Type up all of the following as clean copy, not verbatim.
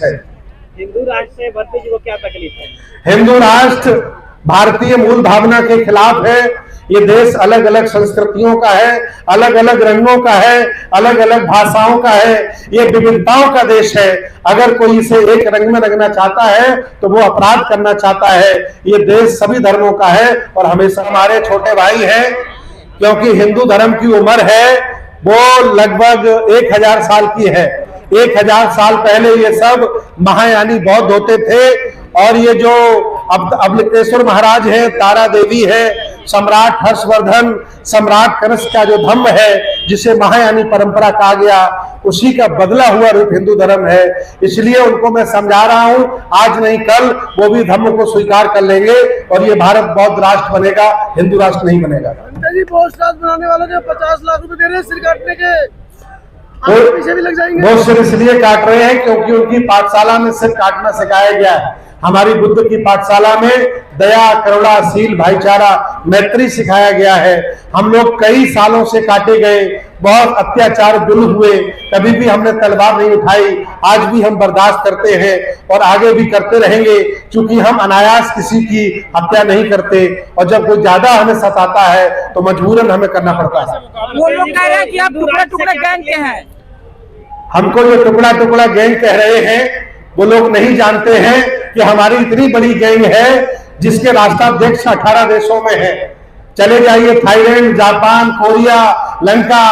है। हिंदू राष्ट्र से भरती जी को क्या तकलीफ है? हिंदू राष्ट्र भारतीय मूल भावना के खिलाफ है। ये देश अलग अलग संस्कृतियों का है, अलग अलग रंगों का है, अलग अलग भाषाओं का है, ये विविधताओं का देश है। अगर कोई इसे एक रंग में रंगना चाहता है तो वो अपराध करना चाहता है। ये देश सभी धर्मों का है और हमेशा हमारे छोटे भाई हैं, क्योंकि हिंदू धर्म की उम्र है वो लगभग 1000 साल की है। 1000 साल पहले ये सब महायानी बौद्ध होते थे और ये जो अवलिकेश्वर महाराज है, तारा देवी है, सम्राट हर्षवर्धन, सम्राट कनिष्क का जो धम्म है जिसे महायानी परंपरा कहा गया, उसी का बदला हुआ रूप हिंदू धर्म है। इसलिए उनको मैं समझा रहा हूं, आज नहीं कल वो भी धर्म को स्वीकार कर लेंगे और ये भारत बौद्ध राष्ट्र बनेगा, हिंदू राष्ट्र नहीं बनेगा। बौद्ध राष्ट्र बनाने वालों के 50 लाख रुपए दे रहे हैं सिर काटने के, पीछे भी लग जाएंगे। वो सिर इसलिए काट रहे हैं क्योंकि उनकी पाठशाला में सिर काटना सिखाया गया है। हमारी बुद्ध की पाठशाला में दया, करुणा, शील, भाईचारा, मैत्री सिखाया गया है। हम लोग कई सालों से काटे गए, बहुत अत्याचार जुल्म हुए, कभी भी हमने तलवार नहीं उठाई। आज भी हम बर्दाश्त करते हैं और आगे भी करते रहेंगे, क्योंकि हम अनायास किसी की हत्या नहीं करते और जब कोई ज्यादा हमें सताता है तो मजबूरन हमें करना पड़ता है। वो लोग कह रहे हैं कि आप टुकड़ा टुकड़ा गैंग के हैं। हमको जो टुकड़ा टुकड़ा गैंग कह रहे हैं वो लोग नहीं जानते हैं कि हमारी इतनी बड़ी गैंग है जिसके राष्ट्राध्यक्ष 18 देशों में है। चले जाइए थाईलैंड, जापान, कोरिया, लंका,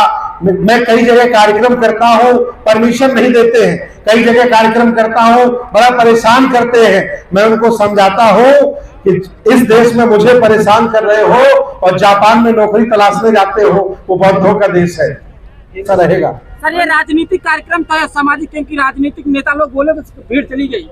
मैं कई जगह कार्यक्रम करता हूं, परमिशन नहीं देते हैं। कई जगह कार्यक्रम करता हूं, बड़ा परेशान करते हैं। मैं उनको समझाता हूं कि इस देश में मुझे परेशान कर रहे हो और जापान में नौकरी तलाशने जाते हो, वो बौद्धों का देश है, ऐसा रहेगा। सर ये राजनीतिक कार्यक्रम था या सामाजिक, क्योंकि राजनीतिक नेता लोग बोले तो भीड़ चली गई।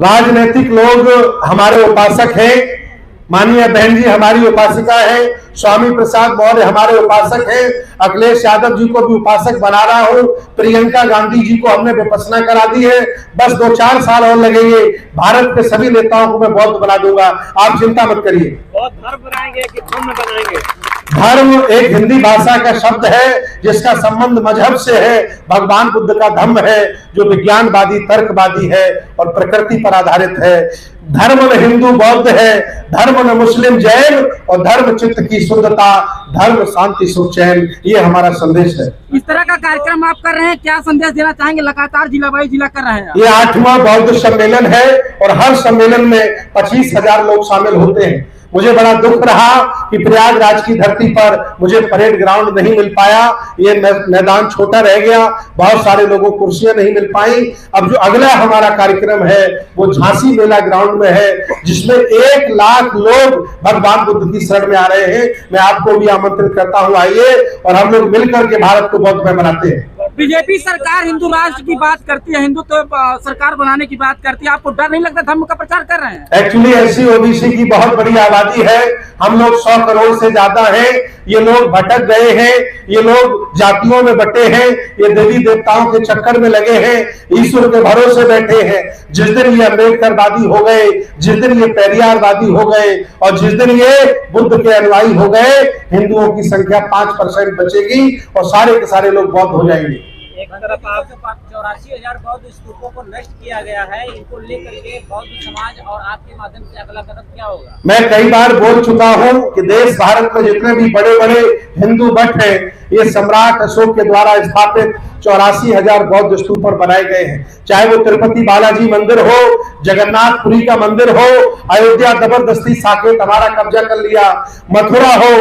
राजनीतिक लोग हमारे उपासक हैं, माननीय बहन जी हमारी उपासिका है, स्वामी प्रसाद मौर्य हमारे उपासक हैं, अखिलेश यादव जी को भी उपासक बना रहा हूं, प्रियंका गांधी जी को हमने विपश्यना करा दी है। बस 2-4 साल और लगेंगे, भारत के सभी नेताओं को मैं बौद्ध बना दूंगा, आप चिंता मत करिए। बौद्ध धर्म बनाएंगे कि धम्म बनाएंगे? धर्म एक हिंदी भाषा का शब्द है जिसका संबंध मजहब से है। भगवान बुद्ध का धम्म है जो विज्ञानवादी, तर्कवादी है और प्रकृति पर आधारित है। धर्म में हिंदू बौद्ध है, धर्म में मुस्लिम जैन और धर्म चित्त की शुद्धता, धर्म शांति सुख चैन, ये हमारा संदेश है। इस तरह का कार्यक्रम आप कर रहे हैं, क्या संदेश देना चाहेंगे? लगातार जिला बाई जिला कर रहे हैं। ये 8वां बौद्ध सम्मेलन है और हर सम्मेलन में 25,000 लोग शामिल होते हैं। मुझे बड़ा दुख रहा कि प्रयागराज की धरती पर मुझे परेड ग्राउंड नहीं मिल पाया, ये मैदान छोटा रह गया, बहुत सारे लोगों को कुर्सियां नहीं मिल पाई। अब जो अगला हमारा कार्यक्रम है वो झांसी मेला ग्राउंड में है, जिसमें 1 लाख लोग भगवान बुद्ध की शरण में आ रहे हैं। मैं आपको भी आमंत्रित करता हूं, आइए और हम लोग मिलकर के भारत को बौद्ध में बनाते हैं। बीजेपी सरकार हिंदू राष्ट्र की बात करती है, हिंदुत्व सरकार बनाने की बात करती है, आपको डर नहीं लगता धर्म का प्रचार कर रहे हैं? एक्चुअली ऐसी ओबीसी की बहुत बड़ी आबादी है, हम लोग 100 करोड़ से ज्यादा हैं। ये लोग भटक गए हैं, ये लोग जातियों में बटे हैं, ये देवी देवताओं के चक्कर में लगे हैं, ईश्वर के भरोसे बैठे हैं। जिस दिन ये अम्बेडकरवादी हो गए, जिस दिन ये पेरियारवादी हो गए और जिस दिन ये बुद्ध के अनुयायी हो गए, हिंदुओं की संख्या 5% बचेगी और सारे के सारे लोग बौद्ध हो जाएंगे। एक तरफ आप 84,000 बौद्ध स्तूपों को नष्ट किया गया है, इनको लेकर के बौद्ध समाज और आपके माध्यम से अगला कदम क्या होगा? मैं कई बार बोल चुका हूं कि देश भारत में जितने भी बड़े बड़े हिंदू मठ हैं, ये सम्राट अशोक के द्वारा स्थापित 84,000 बौद्ध स्तूप पर बनाए गए हैं। चाहे वो तिरुपति बालाजी मंदिर हो, जगन्नाथपुरी का मंदिर हो, अयोध्या जबरदस्ती साकेत हमारा कब्जा कर लिया, मथुरा हो,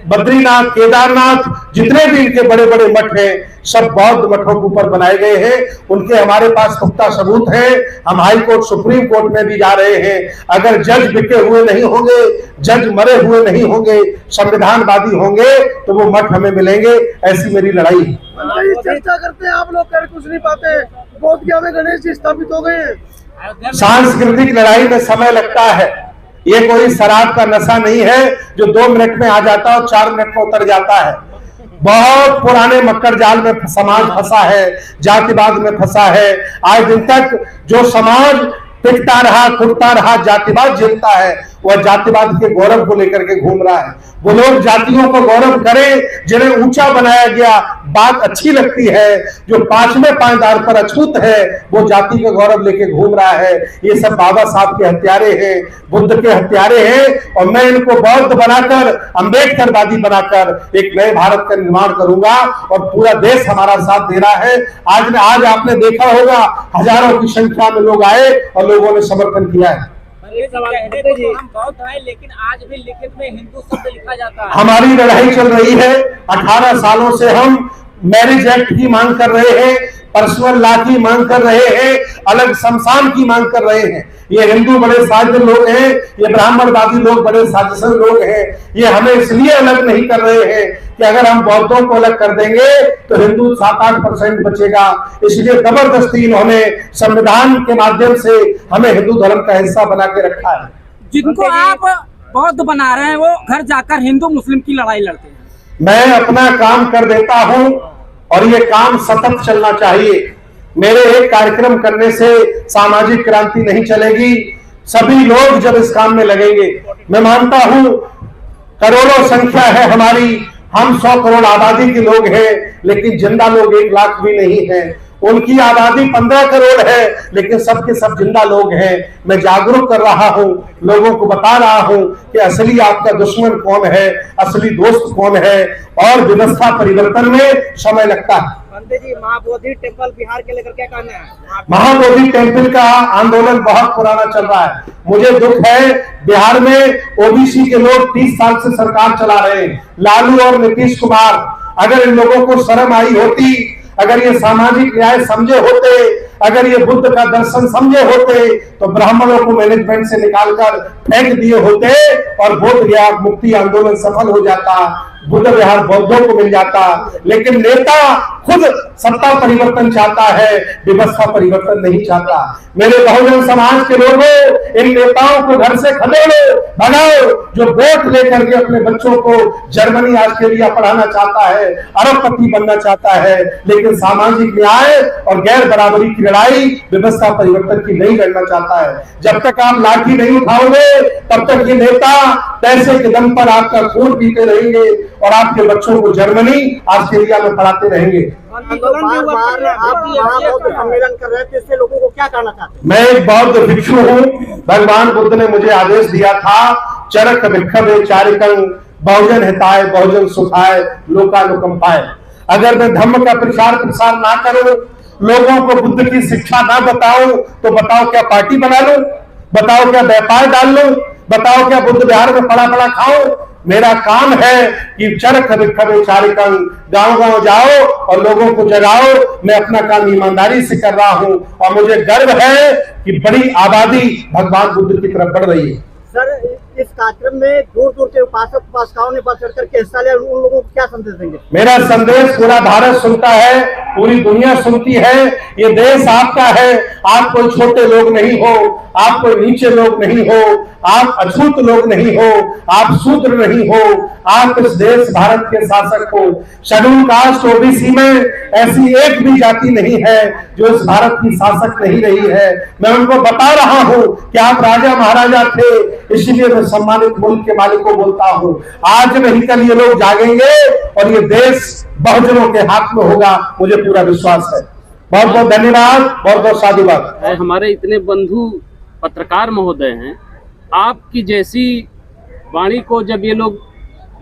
बद्रीनाथ, केदारनाथ, जितने भी इनके बड़े बड़े मठ हैं सब बौद्ध मठों के ऊपर बनाए गए हैं। उनके हमारे पास पुख्ता सबूत हैं। हम हाई कोर्ट, सुप्रीम कोर्ट में भी जा रहे हैं। अगर जज बिके हुए नहीं होंगे, जज मरे हुए नहीं होंगे, संविधानवादी होंगे तो वो मठ हमें मिलेंगे। ऐसी मेरी लड़ाई है। चर्चा करते हैं आप लोग, कर कुछ नहीं पाते। बोध गया में गणेश जी स्थापित हो गए। सांस्कृतिक लड़ाई में समय लगता है, ये कोई शराब का नशा नहीं है जो 2 मिनट में आ जाता है और 4 मिनट में उतर जाता है। बहुत पुराने मक्कर जाल में समाज फंसा है, जातिवाद में फंसा है। आज दिन तक जो समाज टिकता रहा, खुटता रहा, जातिवाद जीतता है, वह जातिवाद के गौरव को लेकर के घूम रहा है। वो लोग जातियों को गौरव करें जिन्हें ऊंचा बनाया गया, बात अच्छी लगती है। जो पांचवें पायदान पर अछूत है वो जाति का गौरव लेके घूम रहा है। ये सब बाबा साहब के हत्यारे हैं, बुद्ध के हत्यारे हैं, और मैं इनको बौद्ध बनाकर, अम्बेडकरवादी बनाकर एक नए भारत का निर्माण करूंगा, और पूरा देश हमारा साथ दे रहा है। आज आपने देखा होगा हजारों की संख्या में लोग आए और लोगों ने समर्थन किया है। कहते तो हम बौद्ध हैं, लेकिन आज भी लिखित में हिंदू शब्द लिखा जाता है। हमारी लड़ाई चल रही है। 18 सालों से हम मैरिज एक्ट की मांग कर रहे हैं, पर्सनल लॉ की मांग कर रहे हैं, अलग शमशान की मांग कर रहे हैं। ये हिंदू बड़े साजिद लोग हैं, ये ब्राह्मणवादी लोग बड़े साजिशन लोग हैं। ये हमें इसलिए अलग नहीं कर रहे हैं कि अगर हम बौद्धों को अलग कर देंगे तो हिंदू 7-8% बचेगा। इसलिए जबरदस्ती इन्होंने संविधान के माध्यम से हमें हिंदू धर्म का हिस्सा बना के रखा है। जिनको आप बौद्ध बना रहे हैं वो घर जाकर हिंदू मुस्लिम की लड़ाई लड़ते हैं। मैं अपना काम कर देता हूं और ये काम सतत चलना चाहिए। मेरे एक कार्यक्रम करने से सामाजिक क्रांति नहीं चलेगी। सभी लोग जब इस काम में लगेंगे, मैं मानता हूं करोड़ों संख्या है हमारी, हम 100 करोड़ आबादी के लोग हैं, लेकिन जिंदा लोग 1 लाख भी नहीं है। उनकी आबादी 15 करोड़ है, लेकिन सबके सब जिंदा लोग हैं। मैं जागरूक कर रहा हूं, लोगों को बता रहा हूं कि असली आपका दुश्मन कौन है, असली दोस्त कौन है, और व्यवस्था परिवर्तन में समय लगता है। पंडित जी, महाबोधि टेम्पल बिहार के लेकर क्या कहना है? महाबोधि टेम्पल का आंदोलन बहुत पुराना चल रहा है। मुझे दुख है, बिहार में ओबीसी के लोग 30 साल से सरकार चला रहे हैं, लालू और नीतीश कुमार। अगर इन लोगों को शर्म आई होती, अगर ये सामाजिक न्याय समझे होते, अगर ये बुद्ध का दर्शन समझे होते, तो ब्राह्मणों को मैनेजमेंट से निकालकर फेंक दिए होते और बोध गया मुक्ति आंदोलन सफल हो जाता, बुद्ध विहार बौद्धों को मिल जाता। लेकिन नेता खुद सत्ता परिवर्तन चाहता है, व्यवस्था परिवर्तन नहीं चाहता। मेरे बहुजन समाज के लोगों, इन नेताओं को घर से खदेड़ो, भगाओ, जो वोट लेकर के अपने बच्चों को जर्मनी, ऑस्ट्रेलिया पढ़ाना चाहता है, अरबपति बनना चाहता है, लेकिन सामाजिक न्याय और गैर बराबरी की लड़ाई, व्यवस्था परिवर्तन की नहीं लड़ना चाहता है। जब तक आप लाठी नहीं उठाओगे, तब तक ये नेता पैसे के दम पर आपका खून पीते रहेंगे और आपके बच्चों को जर्मनी, ऑस्ट्रेलिया में पढ़ाते रहेंगे। बार-बार आप बौद्ध सम्मेलन कर रहे थे, इससे लोगों को क्या कहना चाहते हैं? मैं एक बौद्ध भिक्षु हूँ। भगवान बुद्ध ने मुझे आदेश दिया था, चरक भिक्षवे चारिकं बहुजन हिताय बहुजन सुखाय लोकानुकंपाय। अगर मैं धर्म का प्रचार प्रसार ना करूं, लोगों को बुद्ध की शिक्षा ना बताऊं, तो बताओ क्या पार्टी बना लूं, बताओ क्या व्यापार डाल लूं, बताओ क्या बुद्ध विहार में पड़ा पड़ा खाओ। मेरा काम है कि चरक भिक्षवे चारिकं, गांव-गांव जाओ और लोगों को जगाओ। मैं अपना काम ईमानदारी से कर रहा हूं और मुझे गर्व है कि बड़ी आबादी भगवान बुद्ध की तरफ बढ़ रही है। सर, इस कार्यक्रम में दूर दूर के उपासक उपासिकाओं ने बढ़ चढ़ करके हिस्सा लिया, उन लोगों को क्या संदेश देंगे? मेरा संदेश पूरा भारत सुनता है, पूरी दुनिया सुनती है। ये देश आपका है, आप कोई छोटे लोग नहीं हो, आप कोई नीचे लोग नहीं हो, आप अछूत लोग नहीं हो, आप शूद्र नहीं हो, आप इस देश भारत के शासक हो। शेड्यूल कास्ट ओबीसी में ऐसी एक भी जाति नहीं है जो इस भारत की शासक नहीं रही है। मैं उनको बता रहा हूं कि आप राजा महाराजा थे, इसलिए मैं सम्मानित मुल्क के मालिक को बोलता हूं, आज नहीं कल ये लोग जागेंगे और ये देश बहुजनों के हाथ में होगा, मुझे पूरा विश्वास है। बहुत बहुत धन्यवाद, बहुत बहुत साधुवाद। हमारे इतने बंधु पत्रकार महोदय हैं, आपकी जैसी वाणी को जब ये लोग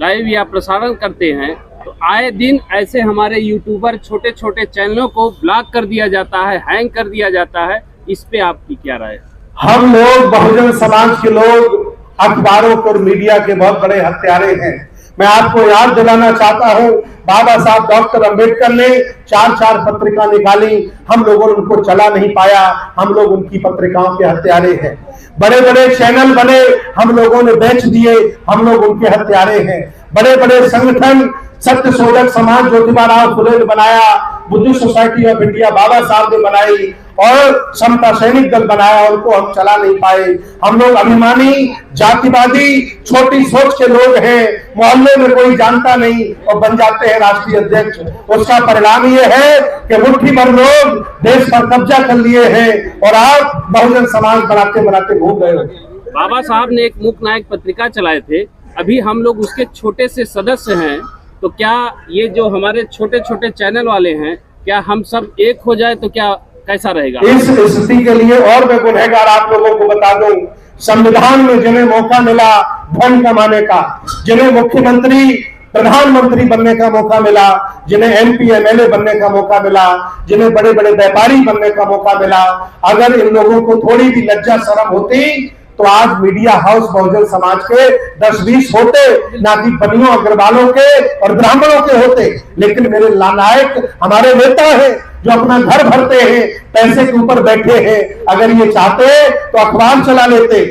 लाइव या प्रसारण करते हैं तो आए दिन ऐसे हमारे यूट्यूबर छोटे छोटे चैनलों को ब्लॉक कर दिया जाता है, हैंग कर दिया जाता है। इस पे आपकी क्या राय है? हम लोग बहुजन समाज के लोग अखबारों और मीडिया के बहुत बड़े हत्यारे हैं। मैं आपको याद दिलाना चाहता हूं, बाबा साहब डॉक्टर अंबेडकर ने 4 पत्रिका निकाली, हम लोगों ने उनको चला नहीं पाया, हम लोग उनकी पत्रिकाओं के हत्यारे हैं। बड़े बड़े चैनल बने, हम लोगों ने बेच दिए, हम लोग उनके हत्यारे हैं। बड़े बड़े संगठन, सत्य शोधक समाज ज्योतिबा राव फुले ने बनाया, बुद्धिस्ट सोसाइटी ऑफ इंडिया बाबा साहब ने बनाई और समता सैनिक दल बनाया, उनको हम चला नहीं पाए। हम लोग अभिमानी, जातिवादी, छोटी सोच के लोग हैं, मोहल्ले में कोई जानता नहीं और बन जाते हैं राष्ट्रीय अध्यक्ष। उसका परिणाम ये है कि मुट्ठी भर लोग देश पर कब्जा कर लिए हैं और आप बहुजन समाज बनाते बनाते घूम गए हो। बाबा साहब ने एक मूक नायक पत्रिका चलाए थे, अभी हम लोग उसके छोटे से सदस्य हैं, तो क्या ये जो हमारे छोटे छोटे चैनल वाले हैं, क्या हम सब एक हो जाए तो क्या कैसा रहेगा? इस स्थिति के लिए और मैं गुनहगार आप लोगों को बता दूं, संविधान में जिन्हें मौका मिला धन कमाने का, जिन्हें मुख्यमंत्री प्रधानमंत्री बनने का मौका मिला, जिन्हें एमपी एमएलए बनने का मौका मिला, जिन्हें बड़े बड़े व्यापारी बनने का मौका मिला, अगर इन लोगों को थोड़ी भी लज्जा शर्म होती तो आज मीडिया हाउस बहुजन समाज के 10-20 होते, ना कि बनियों अग्रवालों के और ब्राह्मणों के होते। लेकिन मेरे लानायक हमारे नेता हैं जो अपना घर भरते हैं, पैसे के ऊपर बैठे हैं, अगर ये चाहते तो अखबार चला लेते।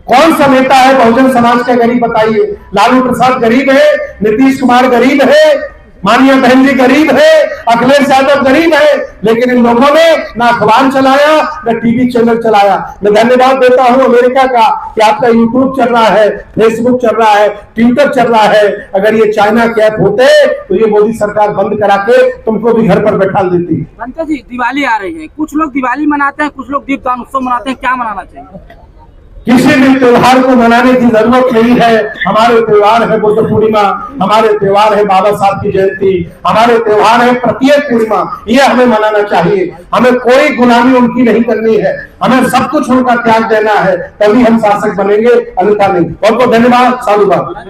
कौन सा नेता है बहुजन समाज का गरीब बताइए? लालू प्रसाद गरीब है, नीतीश कुमार गरीब है, माननीय बहन जी गरीब है, अखिलेश यादव गरीब है, लेकिन इन लोगों ने ना अखबार चलाया ना टीवी चैनल चलाया। मैं धन्यवाद देता हूं अमेरिका का कि आपका यूट्यूब चल रहा है, फेसबुक चल रहा है, ट्विटर चल रहा है। अगर ये चाइना के ऐप होते तो ये मोदी सरकार बंद करा के तुमको भी घर पर बैठा देती। पंकज जी, दिवाली आ रही है, कुछ लोग दिवाली मनाते हैं, कुछ लोग दीपदान उत्सव मनाते हैं, क्या मनाना चाहिए? किसी भी त्योहार को मनाने की जरूरत नहीं है। हमारे त्योहार है बुद्ध पूर्णिमा, हमारे त्योहार है बाबा साहब की जयंती, हमारे त्योहार है प्रत्येक पूर्णिमा, ये हमें मनाना चाहिए। हमें कोई गुलामी उनकी नहीं करनी है, हमें सब कुछ उनका त्याग देना है, तभी हम शासक बनेंगे, अन्यथा नहीं। बहुत बहुत धन्यवाद, साधुवाद।